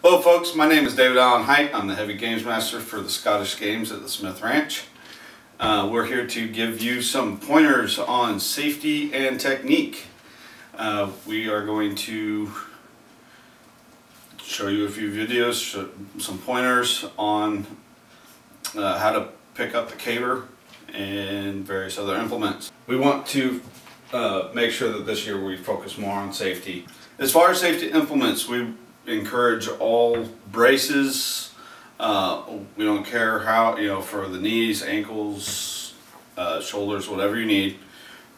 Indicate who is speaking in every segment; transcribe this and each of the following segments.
Speaker 1: Hello folks, my name is David Allen Hight. I'm the Heavy Games Master for the Scottish Games at the Smith Ranch. We're here to give you some pointers on safety and technique. We are going to show you a few videos, some pointers on how to pick up the caber and various other implements. We want to make sure that this year we focus more on safety. As far as safety implements, we encourage all braces. We don't care how, for the knees, ankles, shoulders, whatever you need.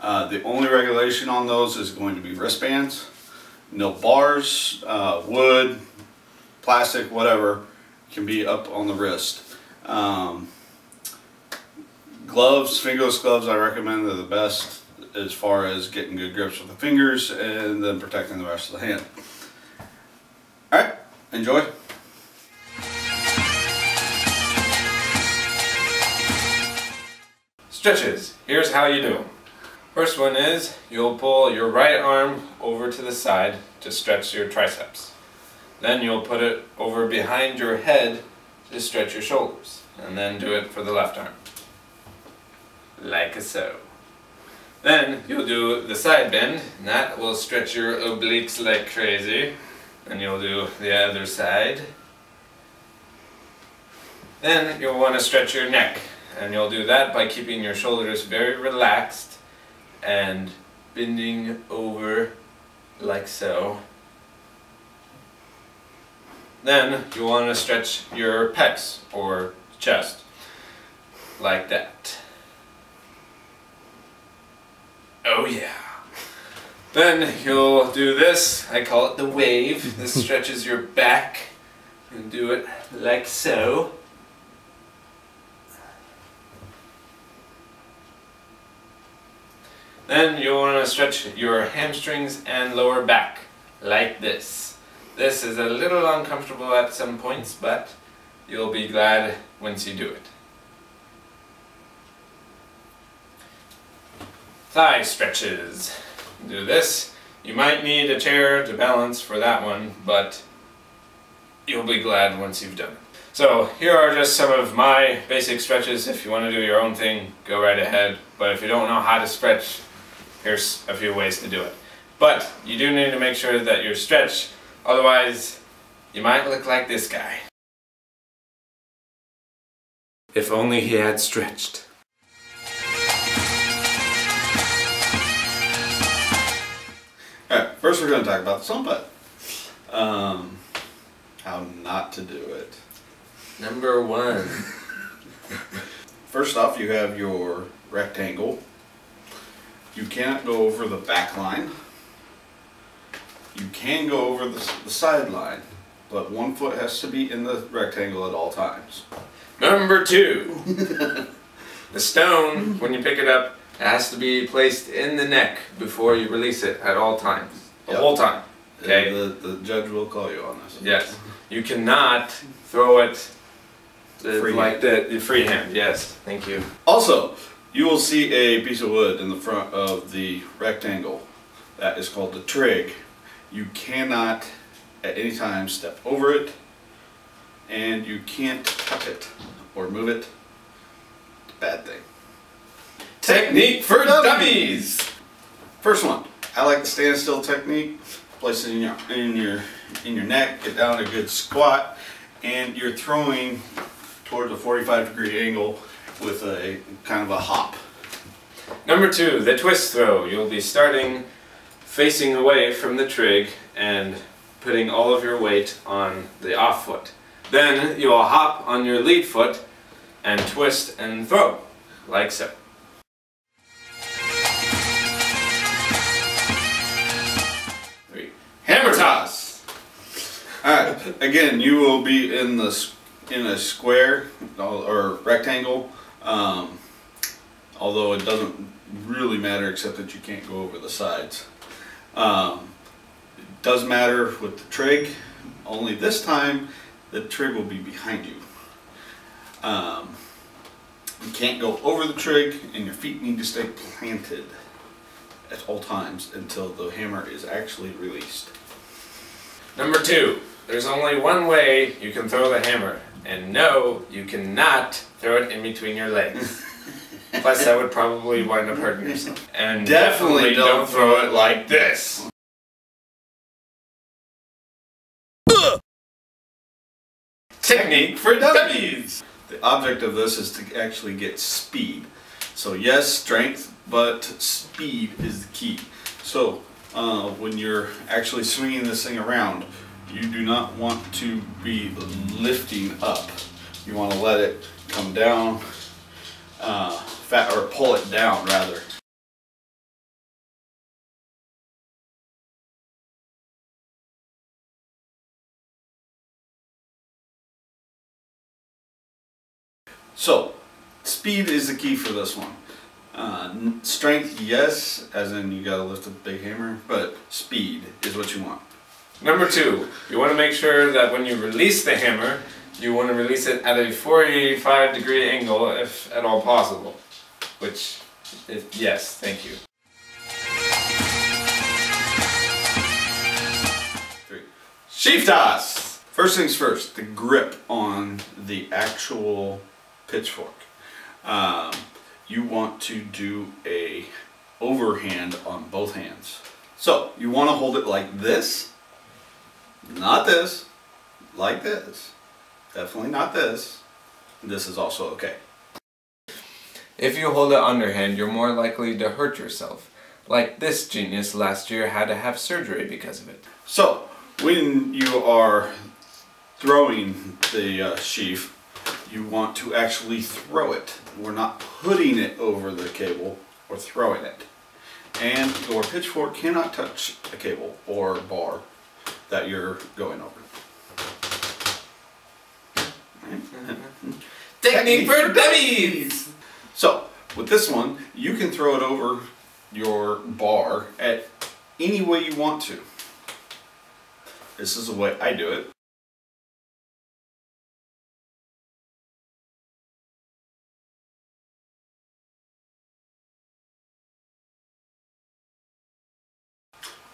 Speaker 1: The only regulation on those is going to be wristbands. No bars, wood, plastic, whatever can be up on the wrist. Gloves, fingerless gloves, I recommend. They're the best as far as getting good grips with the fingers and then protecting the rest of the hand. Alright, enjoy.
Speaker 2: Stretches. Here's how you do them. First one is you'll pull your right arm over to the side to stretch your triceps. Then you'll put it over behind your head to stretch your shoulders. And then do it for the left arm. Like so. Then you'll do the side bend, and that will stretch your obliques like crazy. And you'll do the other side. Then you'll want to stretch your neck, and you'll do that by keeping your shoulders very relaxed and bending over like so. Then you'll want to stretch your pecs or chest like that. Oh yeah. Then you'll do this, I call it the wave. This stretches your back, and do it like so. Then you'll want to stretch your hamstrings and lower back, like this. This is a little uncomfortable at some points, but you'll be glad once you do it. Thigh stretches. Do this. You might need a chair to balance for that one, but you'll be glad once you've done it. So here are just some of my basic stretches. If you want to do your own thing, go right ahead. But if you don't know how to stretch, here's a few ways to do it. But you do need to make sure that you're stretched, otherwise you might look like this guy. If only he had stretched.
Speaker 1: Alright, first we're going to talk about the sump putt. How not to do it.
Speaker 2: Number one.
Speaker 1: First off, you have your rectangle. You cannot go over the back line. You can go over the sideline, but one foot has to be in the rectangle at all times.
Speaker 2: Number two. The stone, when you pick it up, it has to be placed in the neck before you release it at all times. The whole time. Okay?
Speaker 1: The judge will call you on this.
Speaker 2: Yes. You cannot throw it like the freehand. Yes. Thank you.
Speaker 1: Also, you will see a piece of wood in the front of the rectangle. That is called the trig. You cannot at any time step over it, and you can't touch it or move it. It's a bad thing.
Speaker 2: Technique for dummies.
Speaker 1: First one, I like the standstill technique. Place it in your neck, get down a good squat, and you're throwing towards a 45-degree angle with a kind of a hop.
Speaker 2: Number two, the twist throw. You'll be starting facing away from the trig and putting all of your weight on the off foot. Then you'll hop on your lead foot and twist and throw, like so. Hammer toss.
Speaker 1: Alright, again, you will be in a square or rectangle, although it doesn't really matter except that you can't go over the sides. It does matter with the trig, only this time the trig will be behind you. You can't go over the trig, and your feet need to stay planted at all times until the hammer is actually released.
Speaker 2: Number 2, there's only one way you can throw the hammer. And no, you cannot throw it in between your legs. Plus, that would probably wind up hurting yourself. And definitely don't throw it like this. Technique for dummies!
Speaker 1: The object of this is to actually get speed. So yes, strength, but speed is the key. So when you're actually swinging this thing around, you do not want to be lifting up. You want to let it come down, or pull it down rather. So, speed is the key for this one. Strength, yes, as in you gotta lift a big hammer, but speed is what you want.
Speaker 2: Number 2, you want to make sure that when you release the hammer, you want to release it at a 45-degree angle if at all possible. Which, yes, thank you.
Speaker 1: 3. Sheaf toss! First things first, the grip on the actual pitchfork. You want to do a overhand on both hands. So you want to hold it like this, not this, like this. Definitely not this. This is also okay.
Speaker 2: If you hold it underhand, you're more likely to hurt yourself. Like this genius last year had to have surgery because of it.
Speaker 1: So when you are throwing the sheaf, you want to actually throw it. We're not putting it over the cable or throwing it. And your pitchfork cannot touch a cable or bar that you're going over.
Speaker 2: Technique for dummies!
Speaker 1: So with this one, you can throw it over your bar at any way you want to. This is the way I do it.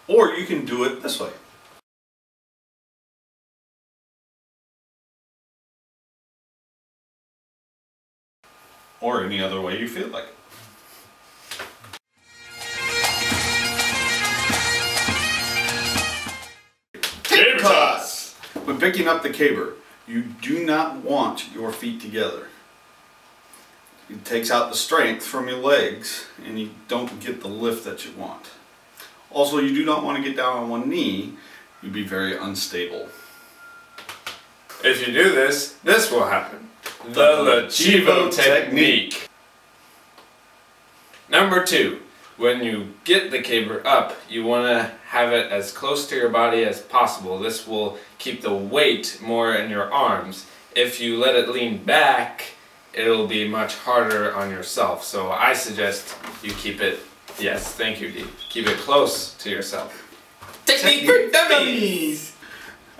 Speaker 1: Or you can do it this way. Or any other way you feel like it. Caber toss! When picking up the caber, you do not want your feet together. It takes out the strength from your legs and you don't get the lift that you want. Also, you do not want to get down on one knee. You'd be very unstable.
Speaker 2: If you do this, this will happen. The Lachivo technique. Number 2, when you get the caber up, you want to have it as close to your body as possible. This will keep the weight more in your arms. If you let it lean back, it'll be much harder on yourself. So I suggest you keep it, yes, thank you, Dee. Keep it close to yourself. Technique for dummies!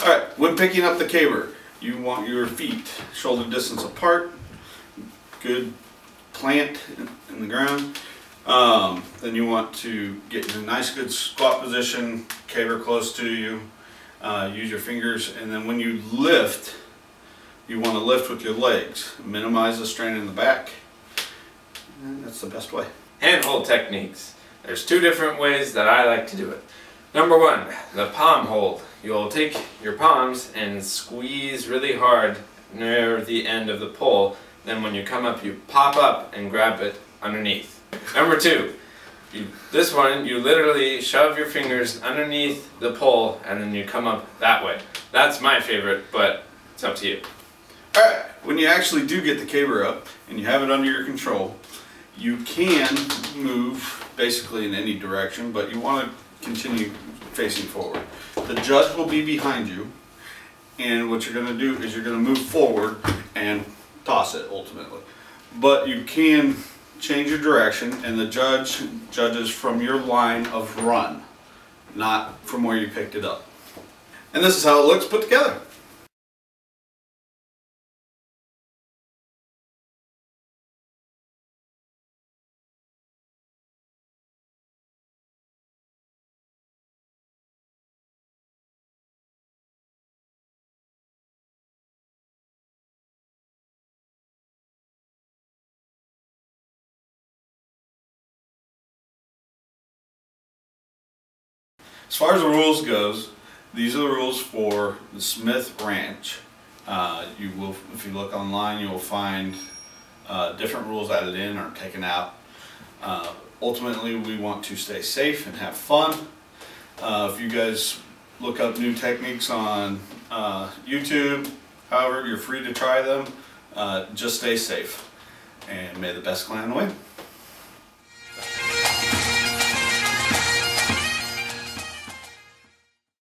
Speaker 1: Alright, when picking up the caber, you want your feet shoulder distance apart, good plant in the ground. Then you want to get in a nice good squat position, caber close to you, use your fingers, and then when you lift, you want to lift with your legs. Minimize the strain in the back, and that's the best way.
Speaker 2: Handhold techniques. There's 2 different ways that I like to do it. Number 1, the palm hold. You'll take your palms and squeeze really hard near the end of the pole. Then when you come up, you pop up and grab it underneath. Number 2, this one, you literally shove your fingers underneath the pole and then you come up that way. That's my favorite, but it's up to you.
Speaker 1: Alright, when you actually do get the caber up and you have it under your control, you can move basically in any direction, but you want to continue facing forward. The judge will be behind you, and what you're going to do is you're going to move forward and toss it ultimately. But you can change your direction, and the judge judges from your line of run, not from where you picked it up. And this is how it looks put together. As far as the rules goes, these are the rules for the Smith Ranch. You will, if you look online, you will find different rules added in or taken out. Ultimately, we want to stay safe and have fun. If you guys look up new techniques on YouTube, however, you're free to try them. Just stay safe, and may the best clan win.